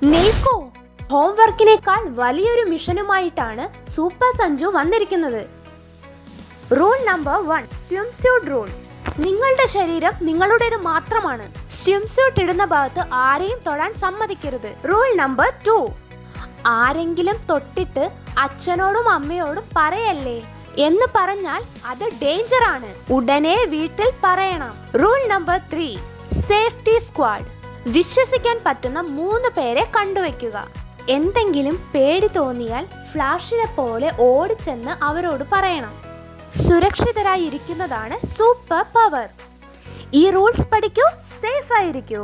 നിൽക്കൂ, ഹോംവർക്കിനേക്കാൾ വലിയൊരു മിഷനുമായിട്ടാണ് സൂപ്പർ സഞ്ജു വന്നിരിക്കുന്നത്. Rule number 1, swimsuit rule. നിങ്ങളുടെ ശരീരം നിങ്ങളുടേത് മാത്രമാണ്. സ്വിംസ്യൂട്ട് ഇടുന്ന ഭാഗത്ത് ആരെയും തൊടാൻ സമ്മതിക്കരുത്. റൂൾ നമ്പർ 2, ആരെങ്കിലും തൊട്ടിട്ട് അച്ഛനോടും അമ്മയോടും പറയല്ലേ എന്ന് പറഞ്ഞാൽ അത് ഡേഞ്ചർ ആണ്. ഉടനെ വീട്ടിൽ പറയണം. Rule number 3, safety squad. വിശ്വസിക്കാൻ പറ്റുന്ന 3 പേരെ കണ്ടുവെക്കുക. എന്തെങ്കിലും പേടി തോന്നിയാൽ ഫ്ലാഷിനെ പോലെ ഓടിച്ചെന്ന് അവരോട് പറയണം. സുരക്ഷിതരായി ഇരിക്കുന്നതാണ് സൂപ്പർ പവർ. ഈ റൂൾസ് പഠിക്കൂ, സേഫ് ആയിരിക്കൂ.